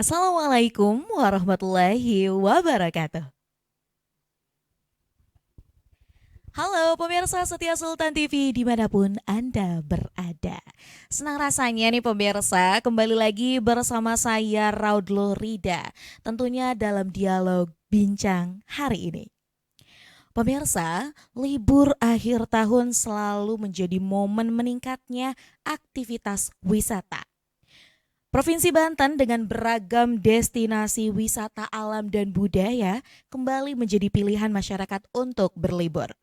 Assalamualaikum warahmatullahi wabarakatuh. Halo pemirsa setia Sultan TV dimanapun Anda berada. Senang rasanya nih pemirsa kembali lagi bersama saya Raudlo Rida. Tentunya dalam dialog bincang hari ini. Pemirsa, libur akhir tahun selalu menjadi momen meningkatnya aktivitas wisata. Provinsi Banten dengan beragam destinasi wisata alam dan budaya kembali menjadi pilihan masyarakat untuk berlibur.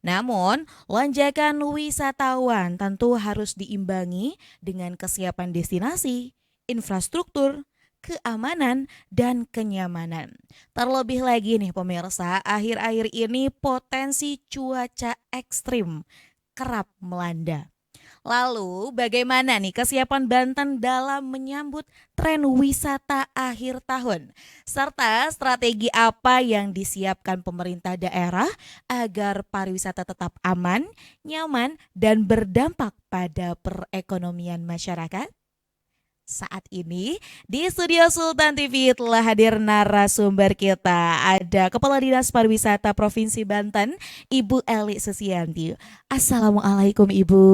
Namun, lonjakan wisatawan tentu harus diimbangi dengan kesiapan destinasi, infrastruktur, keamanan, dan kenyamanan. Terlebih lagi nih pemirsa, akhir-akhir ini potensi cuaca ekstrim kerap melanda. Lalu, bagaimana nih kesiapan Banten dalam menyambut tren wisata akhir tahun? Serta strategi apa yang disiapkan pemerintah daerah agar pariwisata tetap aman, nyaman, dan berdampak pada perekonomian masyarakat? Saat ini di studio Sultan TV telah hadir narasumber kita. Ada Kepala Dinas Pariwisata Provinsi Banten, Ibu Eli Susianti. Assalamualaikum Ibu.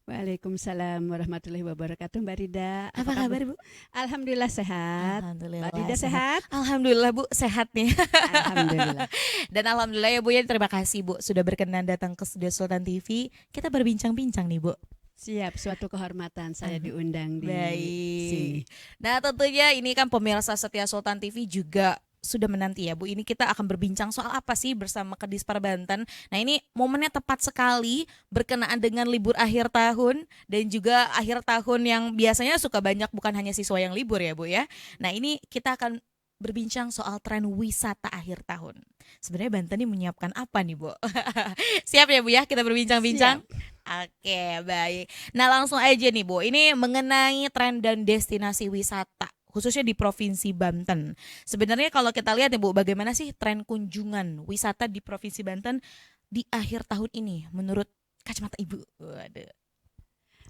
Waalaikumsalam warahmatullahi wabarakatuh, Mbak Rida. Apa kabar Bu? Alhamdulillah sehat. Mbak Alhamdulillah Rida sehat? Alhamdulillah Bu sehat nih. Alhamdulillah. Dan alhamdulillah ya Bu ya, terima kasih Bu sudah berkenan datang ke studio Sultan TV. Kita berbincang-bincang nih Bu. Siap, suatu kehormatan saya diundang di sini. Baik. Nah tentunya ini kan pemirsa setia Sultan TV juga sudah menanti ya Bu. Ini kita akan berbincang soal apa sih bersama Kedispar Banten. Nah ini momennya tepat sekali berkenaan dengan libur akhir tahun dan juga akhir tahun yang biasanya suka banyak bukan hanya siswa yang libur ya Bu ya. Nah ini kita akan berbincang soal tren wisata akhir tahun. Sebenarnya Banten ini menyiapkan apa nih Bu? Siap ya Bu ya kita berbincang-bincang? Oke, baik. Nah, langsung aja nih, Bu. Ini mengenai tren dan destinasi wisata, khususnya di Provinsi Banten. Sebenarnya kalau kita lihat nih, Bu, bagaimana sih tren kunjungan wisata di Provinsi Banten di akhir tahun ini menurut kacamata Ibu? Waduh.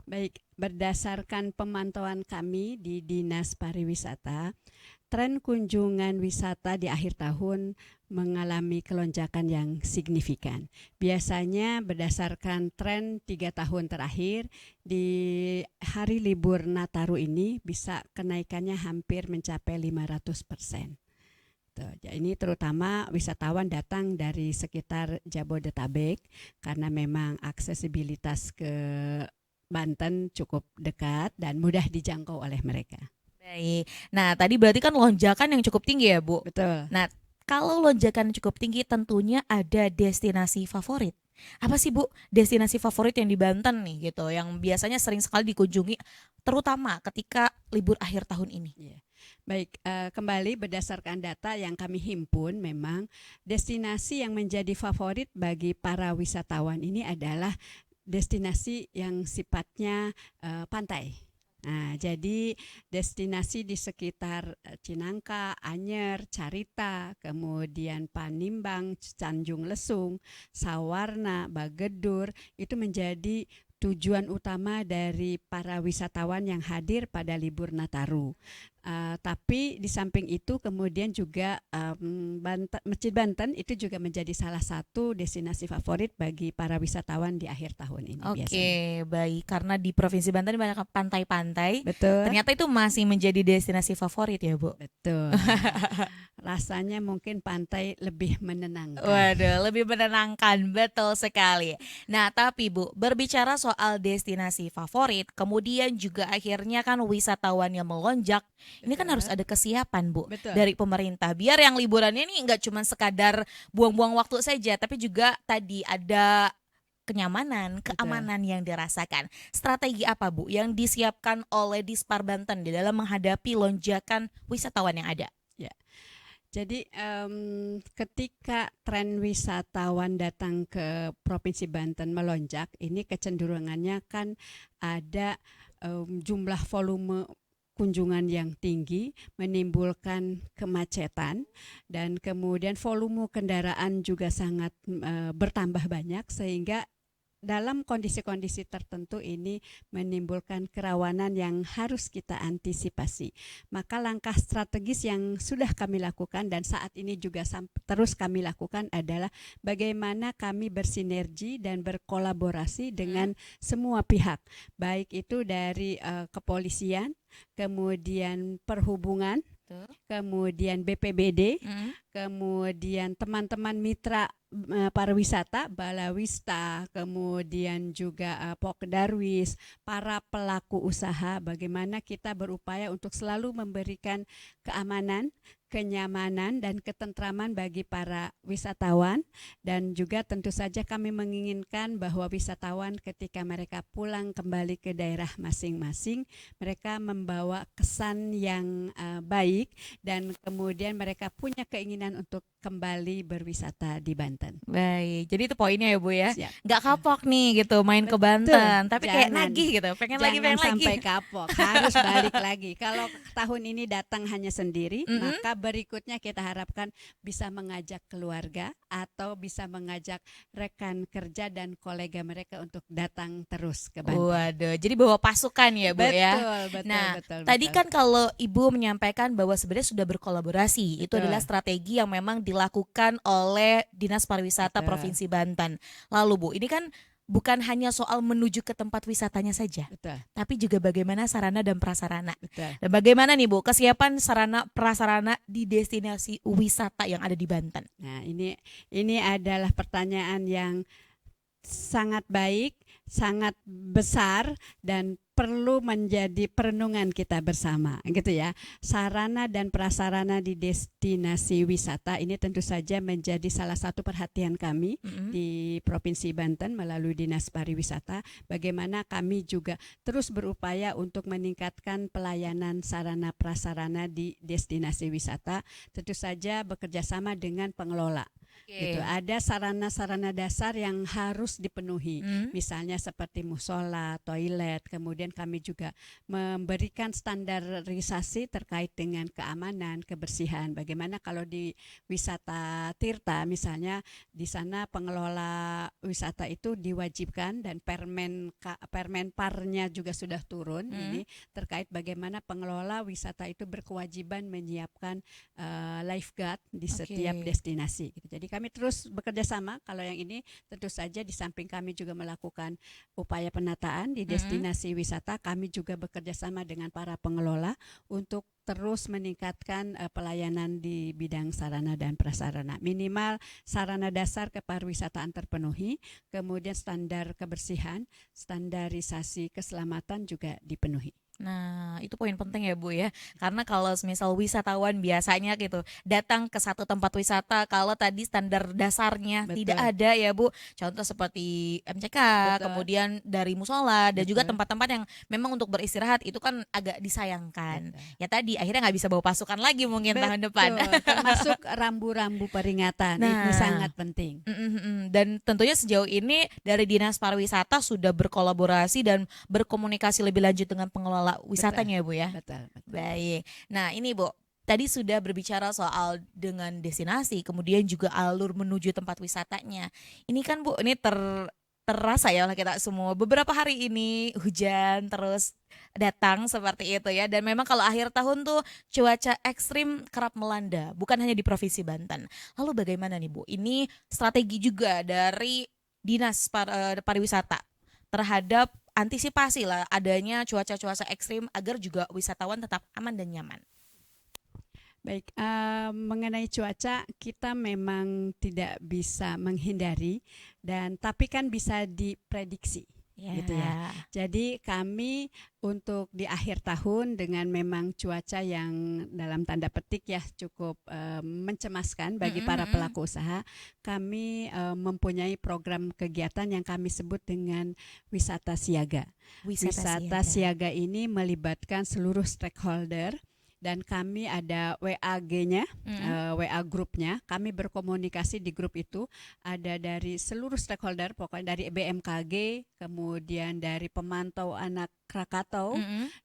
Baik, berdasarkan pemantauan kami di Dinas Pariwisata, tren kunjungan wisata di akhir tahun mengalami kelonjakan yang signifikan. Biasanya berdasarkan tren 3 tahun terakhir, di hari libur Nataru ini bisa kenaikannya hampir mencapai 500%. Ini terutama wisatawan datang dari sekitar Jabodetabek karena memang aksesibilitas ke Banten cukup dekat dan mudah dijangkau oleh mereka. Baik. Nah, tadi berarti kan lonjakan yang cukup tinggi ya, Bu? Betul. Nah, kalau lonjakan cukup tinggi tentunya ada destinasi favorit. Apa sih Bu destinasi favorit yang di Banten nih gitu, yang biasanya sering sekali dikunjungi terutama ketika libur akhir tahun ini? Iya. Baik, kembali berdasarkan data yang kami himpun, memang destinasi yang menjadi favorit bagi para wisatawan ini adalah destinasi yang sifatnya pantai. Nah, jadi destinasi di sekitar Cinangka, Anyer, Carita, kemudian Panimbang, Tanjung Lesung, Sawarna, Bagedur itu menjadi tujuan utama dari para wisatawan yang hadir pada libur Nataru. Tapi di samping itu kemudian juga Masjid Banten itu juga menjadi salah satu destinasi favorit bagi para wisatawan di akhir tahun ini. Oke, biasanya. baik. Karena di Provinsi Banten banyak pantai-pantai. Betul. Ternyata itu masih menjadi destinasi favorit ya, Bu. Betul. Rasanya mungkin pantai lebih menenangkan. Waduh, lebih menenangkan, betul sekali. Nah, tapi Bu, berbicara soal destinasi favorit, kemudian juga akhirnya kan wisatawan yang melonjak, ini kan harus ada kesiapan Bu Betul. dari pemerintah. Biar yang liburannya ini nggak cuma sekadar buang-buang waktu saja, tapi juga tadi ada kenyamanan, keamanan yang dirasakan. Strategi apa Bu yang disiapkan oleh Dispar Banten di dalam menghadapi lonjakan wisatawan yang ada? Ya. Jadi ketika tren wisatawan datang ke Provinsi Banten melonjak, ini kecenderungannya kan ada jumlah volume kunjungan yang tinggi menimbulkan kemacetan dan kemudian volume kendaraan juga sangat bertambah banyak sehingga dalam kondisi-kondisi tertentu ini menimbulkan kerawanan yang harus kita antisipasi. Maka langkah strategis yang sudah kami lakukan dan saat ini juga terus kami lakukan adalah bagaimana kami bersinergi dan berkolaborasi dengan semua pihak, baik itu dari kepolisian, kemudian perhubungan, kemudian BPBD, kemudian teman-teman mitra pariwisata, Balawista, kemudian juga Pokdarwis, para pelaku usaha, bagaimana kita berupaya untuk selalu memberikan keamanan, kenyamanan dan ketentraman bagi para wisatawan, dan juga tentu saja kami menginginkan bahwa wisatawan ketika mereka pulang kembali ke daerah masing-masing, mereka membawa kesan yang baik dan kemudian mereka punya keinginan untuk kembali berwisata di Banten. Baik, jadi itu poinnya ya Bu ya. Siap. Nggak kapok nih gitu main ke Banten, tapi kayak nagih gitu, pengen lagi. Jangan sampai kapok, harus balik lagi. Kalau tahun ini datang hanya sendiri, maka berikutnya kita harapkan bisa mengajak keluarga atau bisa mengajak rekan kerja dan kolega mereka untuk datang terus ke Banten. Waduh, jadi bawa pasukan ya Bu ya. Betul. Tadi kan kalau Ibu menyampaikan bahwa sebenarnya sudah berkolaborasi, itu adalah strategi yang memang dilakukan oleh Dinas Pariwisata Provinsi Banten. Lalu Bu, ini kan bukan hanya soal menuju ke tempat wisatanya saja, tapi juga bagaimana sarana dan prasarana. Dan bagaimana nih Bu, kesiapan sarana prasarana di destinasi wisata yang ada di Banten? Nah, ini adalah pertanyaan yang sangat baik, sangat besar dan perlu menjadi perenungan kita bersama, gitu ya. Sarana dan prasarana di destinasi wisata ini tentu saja menjadi salah satu perhatian kami di Provinsi Banten melalui Dinas Pariwisata. Bagaimana kami juga terus berupaya untuk meningkatkan pelayanan sarana prasarana di destinasi wisata. Tentu saja bekerja sama dengan pengelola. Gitu. Ada sarana-sarana dasar yang harus dipenuhi, misalnya seperti musola, toilet. Kemudian kami juga memberikan standarisasi terkait dengan keamanan, kebersihan. Bagaimana kalau di wisata Tirta misalnya, di sana pengelola wisata itu diwajibkan dan Permenparnya juga sudah turun. Ini terkait bagaimana pengelola wisata itu berkewajiban menyiapkan lifeguard di setiap destinasi. Gitu. Jadi kami terus bekerja sama. Kalau yang ini tentu saja di samping kami juga melakukan upaya penataan di destinasi wisata, kami juga bekerja sama dengan para pengelola untuk terus meningkatkan pelayanan di bidang sarana dan prasarana. Minimal sarana dasar kepariwisataan terpenuhi, kemudian standar kebersihan, standarisasi keselamatan juga dipenuhi. Nah, itu poin penting ya Bu ya. Karena kalau misal wisatawan biasanya gitu datang ke satu tempat wisata, kalau tadi standar dasarnya tidak ada ya Bu. Contoh seperti MCK, kemudian dari musola dan juga tempat-tempat yang memang untuk beristirahat itu kan agak disayangkan. Ya tadi akhirnya nggak bisa bawa pasukan lagi mungkin tahun depan. Termasuk rambu-rambu peringatan, ini sangat penting. Dan tentunya sejauh ini dari Dinas Pariwisata sudah berkolaborasi dan berkomunikasi lebih lanjut dengan pengelola wisatanya ya Bu ya. Betul. Baik. Nah ini Bu, tadi sudah berbicara soal dengan destinasi, kemudian juga alur menuju tempat wisatanya. Ini kan Bu, ini terasa ya oleh kita semua. Beberapa hari ini hujan terus datang seperti itu ya. Dan memang kalau akhir tahun tuh cuaca ekstrim kerap melanda, bukan hanya di Provinsi Banten. Lalu bagaimana nih Bu? Ini strategi juga dari Dinas Pariwisata terhadap antisipasi lah adanya cuaca-cuaca ekstrim agar juga wisatawan tetap aman dan nyaman. Baik, mengenai cuaca kita memang tidak bisa menghindari tapi kan bisa diprediksi. Gitu ya. Jadi kami untuk di akhir tahun dengan memang cuaca yang dalam tanda petik ya cukup mencemaskan bagi para pelaku usaha, kami mempunyai program kegiatan yang kami sebut dengan wisata siaga. Wisata siaga ini melibatkan seluruh stakeholder. Dan kami ada WA-nya, WA grupnya. Kami berkomunikasi di grup itu. Ada dari seluruh stakeholder, pokoknya dari BMKG, kemudian dari pemantau anak Krakatau,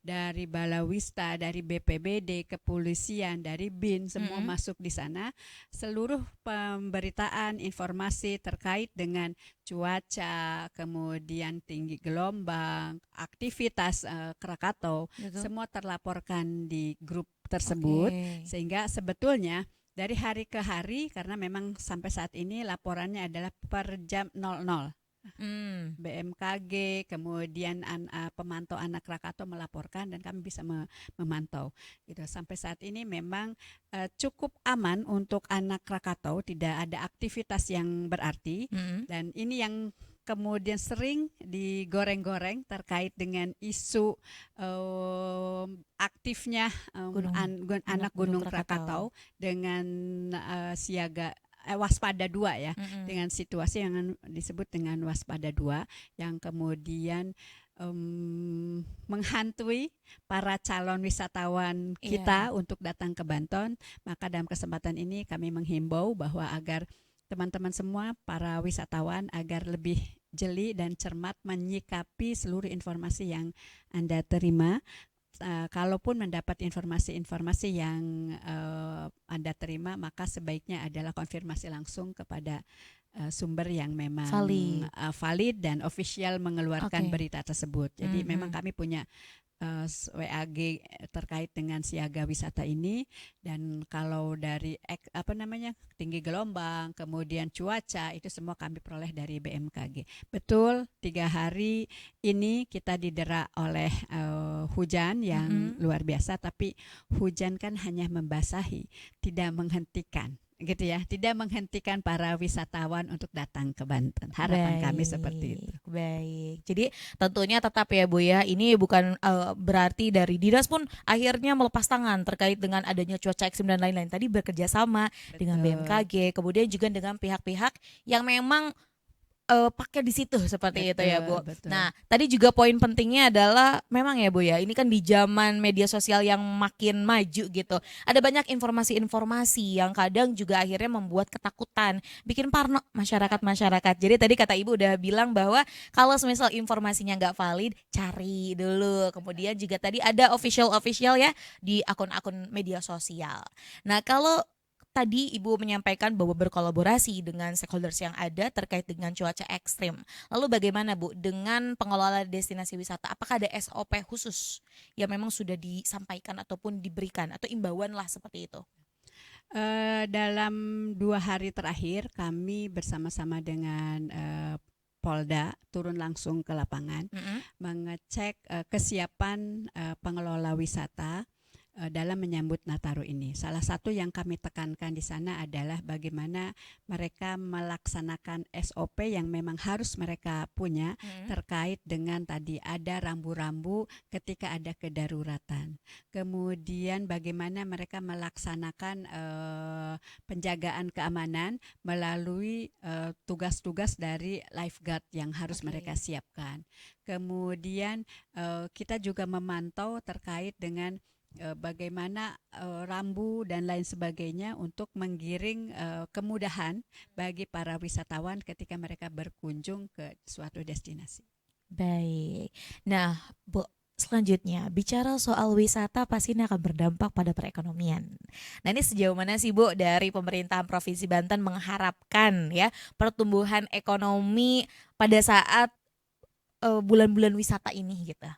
dari Balawista, dari BPBD, kepolisian, dari BIN, semua masuk di sana. Seluruh pemberitaan, informasi terkait dengan cuaca, kemudian tinggi gelombang, aktivitas Krakatau, Gitu. semua terlaporkan di grup tersebut. Oke. Sehingga sebetulnya dari hari ke hari, karena memang sampai saat ini laporannya adalah per jam 00. Hmm. BMKG, kemudian pemantau anak Krakatau melaporkan dan kami bisa memantau. Gitu. Sampai saat ini memang cukup aman untuk anak Krakatau, tidak ada aktivitas yang berarti. Mm-mm. Dan ini yang kemudian sering digoreng-goreng terkait dengan isu aktifnya anak Gunung Krakatau dengan siaga waspada 2 ya, Mm-mm. dengan situasi yang disebut dengan waspada 2 yang kemudian menghantui para calon wisatawan kita untuk datang ke Banten. Maka dalam kesempatan ini kami menghimbau bahwa agar teman-teman semua para wisatawan agar lebih jeli dan cermat menyikapi seluruh informasi yang Anda terima. Kalaupun mendapat informasi-informasi yang Anda terima, maka sebaiknya adalah konfirmasi langsung kepada sumber yang memang valid dan official mengeluarkan berita tersebut. Jadi memang kami punya WAG terkait dengan siaga wisata ini, dan kalau dari tinggi gelombang, kemudian cuaca, itu semua kami peroleh dari BMKG. Betul, 3 hari ini kita didera oleh hujan yang luar biasa, tapi hujan kan hanya membasahi, tidak menghentikan. Gitu ya, tidak menghentikan para wisatawan untuk datang ke Banten. Harapan kami seperti itu. Baik, jadi tentunya tetap ya Bu ya, ini bukan berarti dari dinas pun akhirnya melepas tangan terkait dengan adanya cuaca ekstrim dan lain-lain. Tadi bekerja sama dengan BMKG, kemudian juga dengan pihak-pihak yang memang pakai di situ seperti itu ya Bu. Betul. Nah tadi juga poin pentingnya adalah memang ya Bu ya, ini kan di zaman media sosial yang makin maju gitu, ada banyak informasi-informasi yang kadang juga akhirnya membuat ketakutan, bikin parno masyarakat. Jadi tadi kata Ibu udah bilang bahwa kalau misal informasinya nggak valid, cari dulu. Kemudian juga tadi ada official ya di akun-akun media sosial. Nah kalau tadi Ibu menyampaikan bahwa berkolaborasi dengan stakeholders yang ada terkait dengan cuaca ekstrim. Lalu bagaimana Bu dengan pengelola destinasi wisata? Apakah ada SOP khusus yang memang sudah disampaikan ataupun diberikan atau imbauan lah seperti itu? Dalam 2 hari terakhir kami bersama-sama dengan Polda turun langsung ke lapangan, mengecek kesiapan pengelola wisata dalam menyambut Nataru ini. Salah satu yang kami tekankan di sana adalah bagaimana mereka melaksanakan SOP yang memang harus mereka punya terkait dengan tadi ada rambu-rambu ketika ada kedaruratan. Kemudian bagaimana mereka melaksanakan penjagaan keamanan melalui tugas-tugas dari lifeguard yang harus mereka siapkan. Kemudian kita juga memantau terkait dengan bagaimana rambu dan lain sebagainya untuk menggiring kemudahan bagi para wisatawan ketika mereka berkunjung ke suatu destinasi. Baik. Nah, Bu, selanjutnya bicara soal wisata pasti ini akan berdampak pada perekonomian. Nah ini sejauh mana sih Bu dari pemerintahan Provinsi Banten mengharapkan ya pertumbuhan ekonomi pada saat bulan-bulan wisata ini gitu?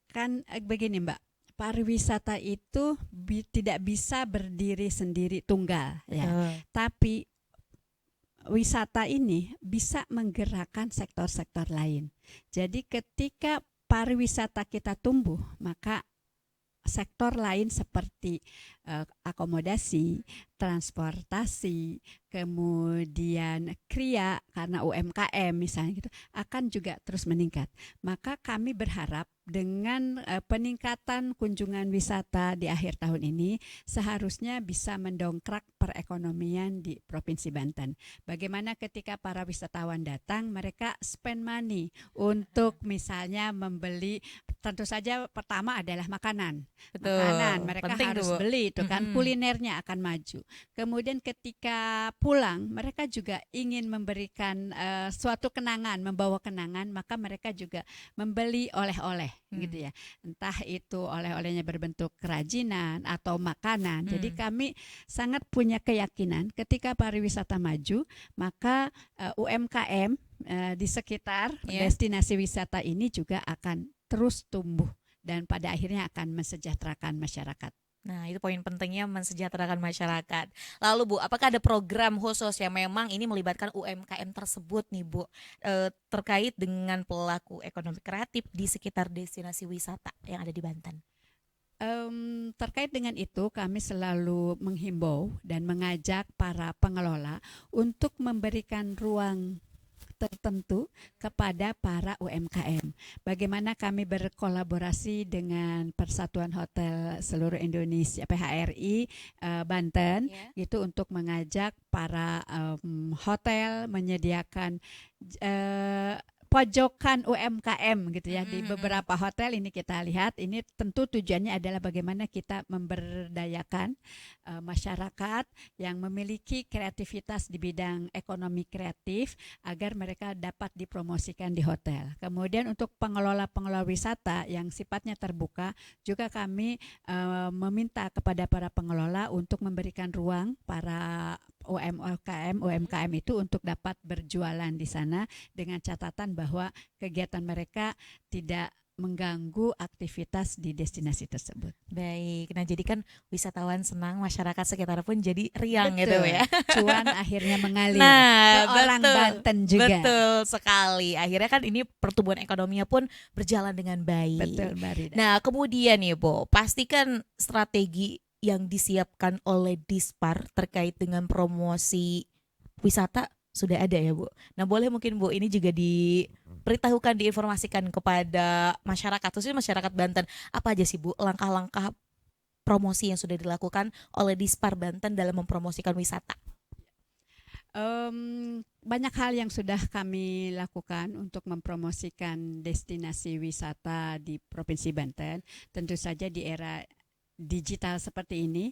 Kan begini Mbak, pariwisata itu tidak bisa berdiri sendiri tunggal ya. Tapi wisata ini bisa menggerakkan sektor-sektor lain. Jadi ketika pariwisata kita tumbuh, maka sektor lain seperti akomodasi, transportasi, kemudian kriya karena UMKM misalnya gitu akan juga terus meningkat. Maka kami berharap dengan peningkatan kunjungan wisata di akhir tahun ini seharusnya bisa mendongkrak perekonomian di Provinsi Banten. Bagaimana ketika para wisatawan datang, mereka spend money untuk misalnya membeli, tentu saja pertama adalah makanan. Betul. Makanan mereka penting harus tuh, beli itu kan, kulinernya akan maju. Kemudian ketika pulang mereka juga ingin memberikan suatu kenangan, membawa kenangan, maka mereka juga membeli oleh-oleh. gitu ya. Entah itu oleh-olehnya berbentuk kerajinan atau makanan. Jadi kami sangat punya keyakinan ketika pariwisata maju, maka UMKM di sekitar destinasi wisata ini juga akan terus tumbuh dan pada akhirnya akan mensejahterakan masyarakat. Nah, itu poin pentingnya mensejahterakan masyarakat. Lalu Bu, apakah ada program khusus yang memang ini melibatkan UMKM tersebut nih Bu, terkait dengan pelaku ekonomi kreatif di sekitar destinasi wisata yang ada di Banten? Terkait dengan itu kami selalu menghimbau dan mengajak para pengelola untuk memberikan ruang tertentu kepada para UMKM. Bagaimana kami berkolaborasi dengan Persatuan Hotel Seluruh Indonesia PHRI Banten gitu untuk mengajak para hotel menyediakan pojokan UMKM gitu ya. Di beberapa hotel ini kita lihat, ini tentu tujuannya adalah bagaimana kita memberdayakan masyarakat yang memiliki kreativitas di bidang ekonomi kreatif agar mereka dapat dipromosikan di hotel. Kemudian untuk pengelola-pengelola wisata yang sifatnya terbuka, juga kami meminta kepada para pengelola untuk memberikan ruang para UMKM itu untuk dapat berjualan di sana dengan catatan bahwa kegiatan mereka tidak mengganggu aktivitas di destinasi tersebut. Baik, nah jadi kan wisatawan senang, masyarakat sekitar pun jadi riang Betul. gitu ya. Cuan akhirnya mengalir Nah, ke orang Banten juga. Betul sekali. Akhirnya kan ini pertumbuhan ekonominya pun berjalan dengan baik. Betul, Mbak Rida. Nah, kemudian nih Bu, pastikan strategi yang disiapkan oleh Dispar terkait dengan promosi wisata sudah ada ya Bu. Nah, boleh mungkin Bu ini juga diberitahukan, diinformasikan kepada masyarakat, khususnya masyarakat Banten, apa aja sih Bu langkah-langkah promosi yang sudah dilakukan oleh Dispar Banten dalam mempromosikan wisata? Banyak hal yang sudah kami lakukan untuk mempromosikan destinasi wisata di Provinsi Banten. Tentu saja di era digital seperti ini,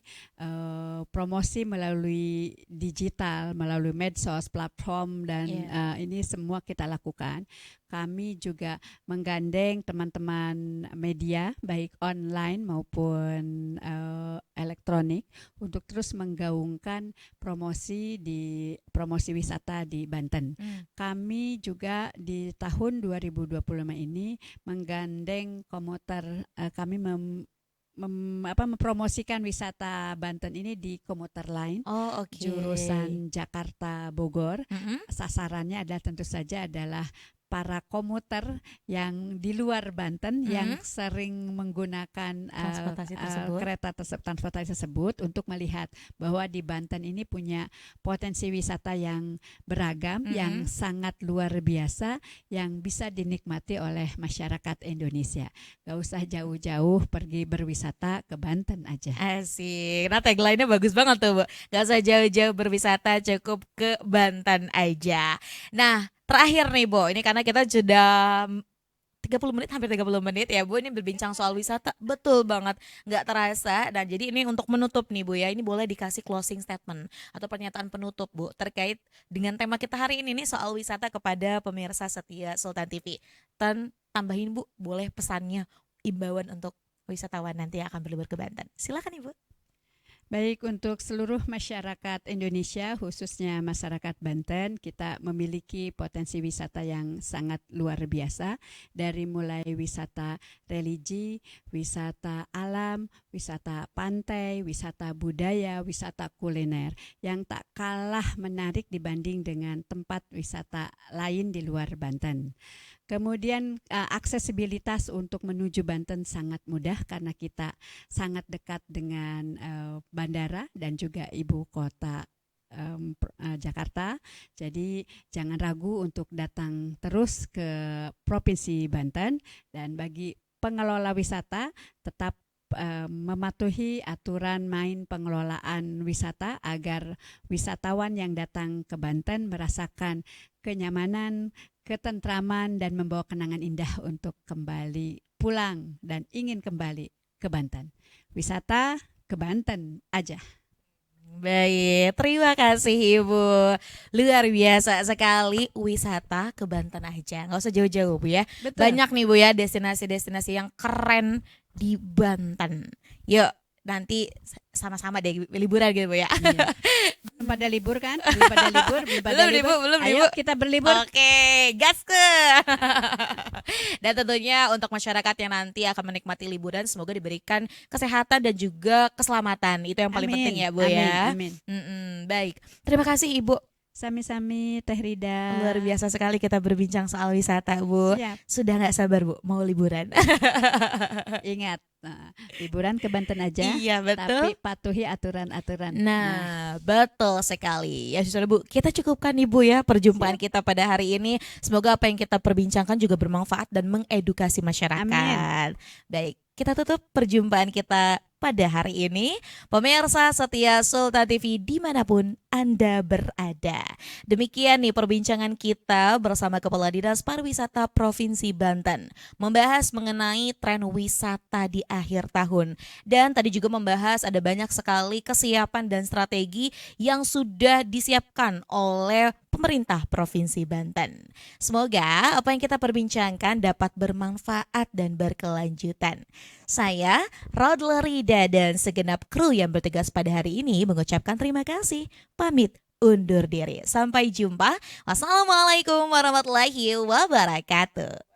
promosi melalui digital, melalui medsos, platform dan ini semua kita lakukan. Kami juga menggandeng teman-teman media baik online maupun elektronik untuk terus menggaungkan promosi wisata di Banten. Kami juga di tahun 2025 ini menggandeng komuter, kami mempromosikan wisata Banten ini di komuter lain, jurusan Jakarta Bogor. Sasarannya adalah tentu saja adalah para komuter yang di luar Banten yang sering menggunakan transportasi tersebut untuk melihat bahwa di Banten ini punya potensi wisata yang beragam, yang sangat luar biasa, yang bisa dinikmati oleh masyarakat Indonesia. Gak usah jauh-jauh pergi berwisata, ke Banten aja. Asik. Nah, tagline-nya bagus banget tuh Bu. Gak usah jauh-jauh berwisata, cukup ke Banten aja. Nah, terakhir nih Bu, ini karena kita sudah 30 menit, hampir 30 menit ya Bu, ini berbincang soal wisata, betul banget, nggak terasa. Dan jadi ini untuk menutup nih Bu ya, ini boleh dikasih closing statement atau pernyataan penutup Bu, terkait dengan tema kita hari ini nih soal wisata kepada pemirsa setia Sultan TV. Dan tambahin Bu, boleh pesannya, imbauan untuk wisatawan nanti yang akan berlibur ke Banten. Silakan Ibu. Baik, untuk seluruh masyarakat Indonesia, khususnya masyarakat Banten, kita memiliki potensi wisata yang sangat luar biasa, dari mulai wisata religi, wisata alam, wisata pantai, wisata budaya, wisata kuliner, yang tak kalah menarik dibanding dengan tempat wisata lain di luar Banten. Kemudian aksesibilitas untuk menuju Banten sangat mudah karena kita sangat dekat dengan bandara dan juga ibu kota Jakarta. Jadi jangan ragu untuk datang terus ke Provinsi Banten, dan bagi pengelola wisata tetap mematuhi aturan main pengelolaan wisata agar wisatawan yang datang ke Banten merasakan kenyamanan, ketentraman, dan membawa kenangan indah untuk kembali pulang dan ingin kembali ke Banten. Wisata ke Banten aja. Baik, terima kasih Ibu. Luar biasa sekali wisata ke Banten aja. Nggak usah jauh-jauh Bu ya. Betul. Banyak nih Bu ya destinasi-destinasi yang keren di Banten. Yuk nanti sama-sama deh liburan gitu Bu ya. Iya. Belum pada libur kan? Belum pada libur, belum pada Belum nih, libur. Bu, belum nih, Ayo Bu. kita berlibur. Oke, gas ke. Dan tentunya untuk masyarakat yang nanti akan menikmati liburan semoga diberikan kesehatan dan juga keselamatan. Itu yang paling Amin. penting ya Bu Amin. ya. Amin. Baik, terima kasih Ibu. Sami-sami Teh Rida. Luar biasa sekali kita berbincang soal wisata Bu. Siap. Sudah nggak sabar Bu mau liburan. Ingat, liburan ke Banten aja. Iya Tapi betul. patuhi aturan-aturan. Nah, betul sekali. Ya sudah Bu, kita cukupkan nih Bu ya perjumpaan kita pada hari ini. Semoga apa yang kita perbincangkan juga bermanfaat dan mengedukasi masyarakat. Baik, kita tutup perjumpaan kita pada hari ini. Pemirsa setia Sultan TV dimanapun Anda berada. Demikian nih perbincangan kita bersama Kepala Dinas Pariwisata Provinsi Banten. Membahas mengenai tren wisata di akhir tahun. Dan tadi juga membahas ada banyak sekali kesiapan dan strategi yang sudah disiapkan oleh pemerintah Provinsi Banten. Semoga apa yang kita perbincangkan dapat bermanfaat dan berkelanjutan. Saya, Raudla Rida dan segenap kru yang bertugas pada hari ini mengucapkan terima kasih. Pamit undur diri. Sampai jumpa. Wassalamualaikum warahmatullahi wabarakatuh.